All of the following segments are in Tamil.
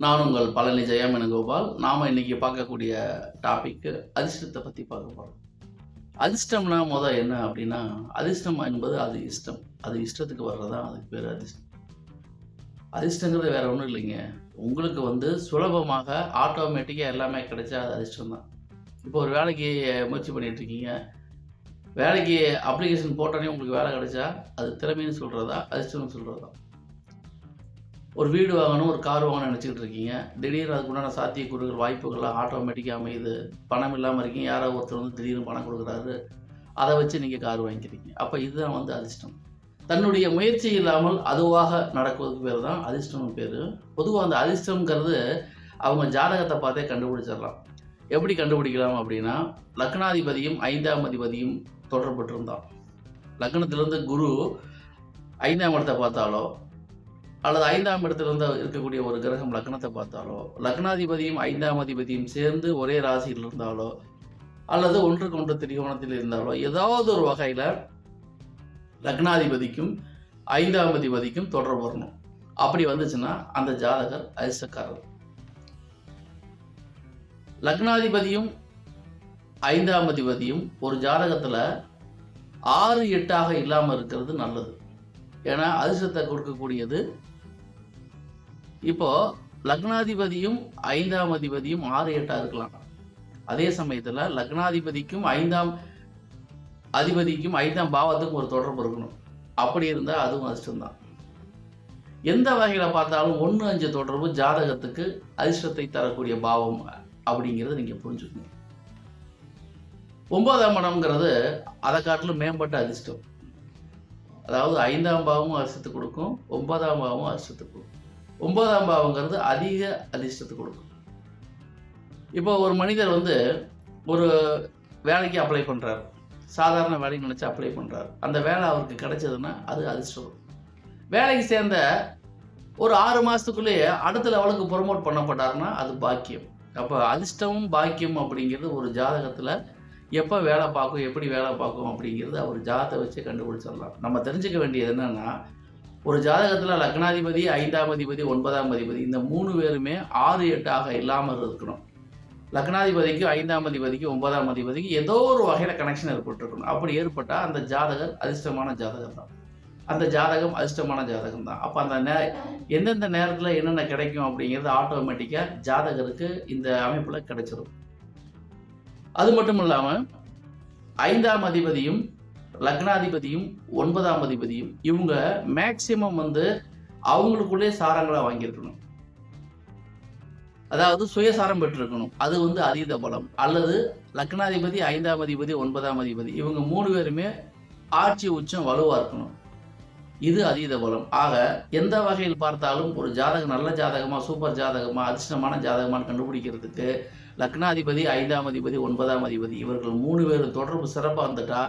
நான் உங்கள் பழனி ஜெயம் வேணுகோபால். நாம இன்னைக்கு பார்க்கக்கூடிய டாபிக் அதிர்ஷ்டத்தை பத்தி பார்க்க போறோம். அதிர்ஷ்டம்னா என்ன அப்படின்னா, அதிர்ஷ்டம் என்பது அது இஷ்டம். அது இஷ்டத்துக்கு வர்றதா அதுக்கு பேர் அதிர்ஷ்டம். அதிர்ஷ்டங்கிறது வேற ஒன்றும் இல்லைங்க. உங்களுக்கு சுலபமாக ஆட்டோமேட்டிக்கா எல்லாமே கிடைச்சா அது அதிர்ஷ்டம் தான். இப்போ ஒரு வேலைக்கு முயற்சி பண்ணிட்டு இருக்கீங்க. வேலைக்கு அப்ளிகேஷன் போட்டோன்னே உங்களுக்கு வேலை கிடைச்சா அது திறமைன்னு சொல்றதா, அதிர்ஷ்டம்னு சொல்றதா? ஒரு வீடு வாங்கணும், ஒரு கார் வாங்கணும்னு நினச்சிக்கிட்டு இருக்கீங்க. திடீர்னு அதுக்குண்டான சாத்தியக்கூறுகள், வாய்ப்புகள்லாம் ஆட்டோமேட்டிக்காக அமையுது. பணம் இல்லாமல் இருக்கீங்க, யாரோ ஒருத்தர் திடீர்னு பணம் கொடுக்குறாரு. அதை வச்சு நீங்கள் கார் வாங்கிக்கிறீங்க. அப்போ இதுதான் அதிர்ஷ்டம். தன்னுடைய முயற்சி இல்லாமல் அதுவாக நடக்குவதுக்கு பேர் தான் அதிர்ஷ்டம்னு பேர். பொதுவாக அந்த அதிர்ஷ்டம்ங்கிறது அவங்க ஜாதகத்தை பார்த்தே கண்டுபிடிச்சிடலாம். எப்படி கண்டுபிடிக்கலாம் அப்படின்னா, லக்னாதிபதியும் 5ஆம் அதிபதியும் தொடர்பட்டிருந்தான். லக்னத்திலிருந்து குரு 5ஆம் இடத்தை பார்த்தாலோ, அல்லது 5ஆம் இடத்துல இருக்கக்கூடிய ஒரு கிரகம் லக்னத்தை பார்த்தாலோ, லக்னாதிபதியும் 5ஆம் அதிபதியும் சேர்ந்து ஒரே ராசியில் இருந்தாலோ, அல்லது ஒன்றுக்கு ஒன்று திரிகோணத்தில் இருந்தாலோ, ஏதாவது ஒரு வகையில் லக்னாதிபதிக்கும் 5ஆம் அதிபதிக்கும் தொடர்பு வரணும். அப்படி வந்துச்சுன்னா அந்த ஜாதகர் அதிர்ஷ்டக்காரர். லக்னாதிபதியும் 5ஆம் அதிபதியும் ஒரு ஜாதகத்தில் 6, 8ஆக இல்லாமல் இருக்கிறது நல்லது. ஏன்னா அதிர்ஷ்டத்தை கொடுக்கக்கூடியது. இப்போ லக்னாதிபதியும் 5ஆம் அதிபதியும் 6, 8 இருக்கலாம். அதே சமயத்தில் லக்னாதிபதிக்கும் 5ஆம் அதிபதிக்கும் 5ஆம் பாவத்துக்கும் ஒரு தொடர்பு இருக்கணும். அப்படி இருந்தால் அதுவும் அதிர்ஷ்டம்தான். எந்த வகையில் பார்த்தாலும் 1, 5 தொடர்பு ஜாதகத்துக்கு அதிர்ஷ்டத்தை தரக்கூடிய பாவம் அப்படிங்கிறத நீங்கள் புரிஞ்சுக்கணும். 9ஆம் இடம்ங்கிறது அதை காட்டிலும் மேம்பட்ட அதிர்ஷ்டம். அதாவது 5ஆம் பாவமும் அதிர்ஷ்டத்தை கொடுக்கும், 9ஆம் பாவமும் அதிர்ஷ்டத்தை கொடுக்கும். 9ஆம் பாவங்கிறது அதிக அதிர்ஷ்டத்தை கொடுக்கும். இப்போ ஒரு மனிதர் ஒரு வேலைக்கு அப்ளை பண்ணுறாரு. சாதாரண வேலைக்கு நினச்சி அப்ளை பண்ணுறாரு. அந்த வேலை அவருக்கு கிடைச்சதுன்னா அது அதிர்ஷ்டம். வேலைக்கு சேர்ந்த ஒரு 6 மாதத்துக்குள்ளேயே அடுத்த லெவலுக்கு ப்ரொமோட் பண்ணப்பட்டாருன்னா அது பாக்கியம். அப்போ அதிர்ஷ்டமும் பாக்கியம் அப்படிங்கிறது ஒரு ஜாதகத்தில் எப்போ வேலை பார்க்கும், எப்படி வேலை பார்க்கும் அப்படிங்கிறது அவர் ஜாதகத்தை வச்சு கண்டுபிடிச்சிடலாம். நம்ம தெரிஞ்சுக்க வேண்டியது என்னென்னா, ஒரு ஜாதகத்தில் லக்னாதிபதி, 5ஆம் அதிபதி, 9ஆம் அதிபதி இந்த 3 பேருமே 6, 8ஆக இல்லாமல் இருக்கணும். லக்னாதிபதிக்கு, 5ஆம் அதிபதிக்கு, 9ஆம் அதிபதிக்கு ஏதோ ஒரு வகையில் கனெக்ஷன் ஏற்பட்டுருக்கணும். அப்படி ஏற்பட்டால் அந்த ஜாதகர் அதிர்ஷ்டமான ஜாதகம் தான். அந்த ஜாதகம் அதிர்ஷ்டமான ஜாதகம் தான். அப்போ அந்த எந்தெந்த நேரத்தில் என்னென்ன கிடைக்கும் அப்படிங்கிறது ஆட்டோமேட்டிக்காக ஜாதகருக்கு இந்த அமைப்பில் கிடைச்சிடும். அது மட்டும் இல்லாமல் 5ஆம் அதிபதியும் லக்னாதிபதியும் 9ஆம் அதிபதியும் இவங்க மேக்சிமம் அவங்களுக்குள்ளே சாரங்களா வாங்கியிருக்கணும். அதாவது சுயசாரம் பெற்றிருக்கணும். அது அதீத பலம். அல்லது லக்னாதிபதி, 5ஆம் அதிபதி, 9ஆம் அதிபதி இவங்க 3 பேருமே ஆட்சி உச்சம் வலுவா இருக்கணும். இது அதீத பலம். ஆக எந்த வகையில் பார்த்தாலும் ஒரு ஜாதகம் நல்ல ஜாதகமா, சூப்பர் ஜாதகமா, அதிர்ஷ்டமான ஜாதகமானு கண்டுபிடிக்கிறதுக்கு லக்னாதிபதி, 5ஆம் அதிபதி, 9ஆம் அதிபதி இவர்கள் 3 பேரும் தொடர்பு சிறப்பாக வந்துட்டா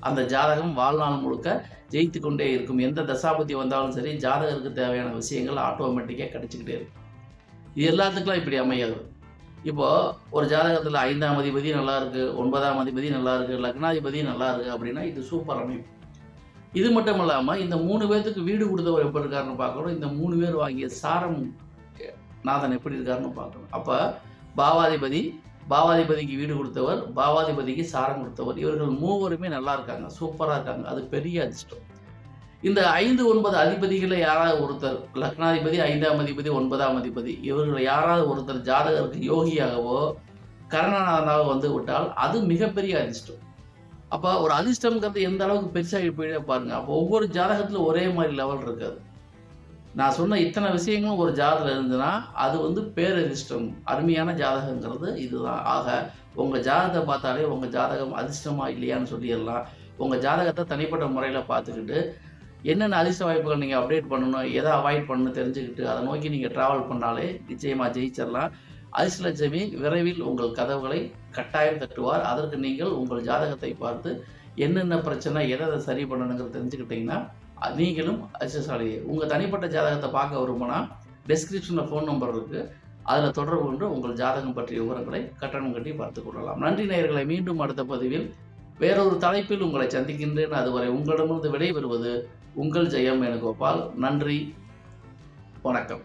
அந்த ஜாதகம் வாழ்நாள் முழுக்க ஜெயித்து கொண்டே இருக்கும். எந்த தசாபதி வந்தாலும் சரி, ஜாதகருக்கு தேவையான விஷயங்கள் ஆட்டோமேட்டிக்காக கிடைச்சிக்கிட்டே இருக்கும். இது எல்லாத்துக்கெல்லாம் இப்படி அமையாது. இப்போ ஒரு ஜாதகத்தில் 5ஆம் அதிபதி நல்லா இருக்கு, 9ஆம் அதிபதி நல்லா இருக்கு, லக்னாதிபதி நல்லா இருக்கு அப்படின்னா இது சூப்பர் அமைப்பு. இது மட்டும் இல்லாமல் இந்த 3 பேர்த்துக்கு வீடு கொடுத்தவர் எப்படி இருக்காருன்னு பார்க்கணும். இந்த 3 பேர் வாங்கிய சாரம் நாதன் எப்படி இருக்காருன்னு பார்க்கணும். அப்போ பாவாதிபதிக்கு வீடு கொடுத்தவர், பாவாதிபதிக்கு சாரம் கொடுத்தவர், இவர்கள் 3 நல்லா இருக்காங்க, சூப்பராக இருக்காங்க. அது பெரிய அதிர்ஷ்டம். இந்த 5, 9 அதிபதிகளில் யாராவது ஒருத்தர், லக்னாதிபதி, 5ஆம் அதிபதி, 9ஆம் அதிபதி இவர்கள் யாராவது ஒருத்தர் ஜாதகருக்கு யோகியாகவோ கரணநாதனாக விட்டால் அது மிகப்பெரிய அதிர்ஷ்டம். அப்போ ஒரு அதிர்ஷ்டம்ங்கிறது எந்த அளவுக்கு பெருசாகி போயிட்டே பாருங்க. அப்போ ஒவ்வொரு ஜாதகத்தில் ஒரே மாதிரி லெவல் இருக்காது. நான் சொன்ன இத்தனை விஷயங்களும் ஒரு ஜாதகம் இருந்துன்னா அது பேரதிர்ஷ்டம். அருமையான ஜாதகங்கிறது இதுதான். ஆக உங்கள் ஜாதகத்தை பார்த்தாலே உங்கள் ஜாதகம் அதிர்ஷ்டமா இல்லையான்னு சொல்லிடலாம். உங்கள் ஜாதகத்தை தனிப்பட்ட முறையில் பார்த்துக்கிட்டு என்னென்ன அதிர்ஷ்ட வாய்ப்புகள் நீங்கள் அப்டேட் பண்ணணும், எதை அவாய்ட் பண்ணணும் தெரிஞ்சுக்கிட்டு அதை நோக்கி நீங்கள் ட்ராவல் பண்ணாலே நிச்சயமாக ஜெயிச்சிடலாம். அதிர்ஷ்டலட்சுமி விரைவில் உங்கள் கதவுகளை கட்டாயம் தட்டுவார். அதற்கு நீங்கள் உங்கள் ஜாதகத்தை பார்த்து என்னென்ன பிரச்சனை, எதை சரி பண்ணணுங்கிறத தெரிஞ்சுக்கிட்டீங்கன்னா நீங்களும் அதிர்ஷ்டசாலி. உங்கள் தனிப்பட்ட ஜாதகத்தை பார்க்க விரும்பினா டெஸ்கிரிப்ஷனில் ஃபோன் நம்பர் இருக்குது. அதில் தொடர்பு கொண்டு உங்கள் ஜாதகம் பற்றிய விவரங்களை கட்டணம் கட்டி பார்த்து கொள்ளலாம். நன்றி நேயர்களை. மீண்டும் அடுத்த பதிவில் வேறொரு தலைப்பில் உங்களை சந்திக்கின்றேன். அதுவரை உங்களிடமிருந்து விடைபெறுவது உங்கள் ஜெயம் வேணுகோபால். நன்றி, வணக்கம்.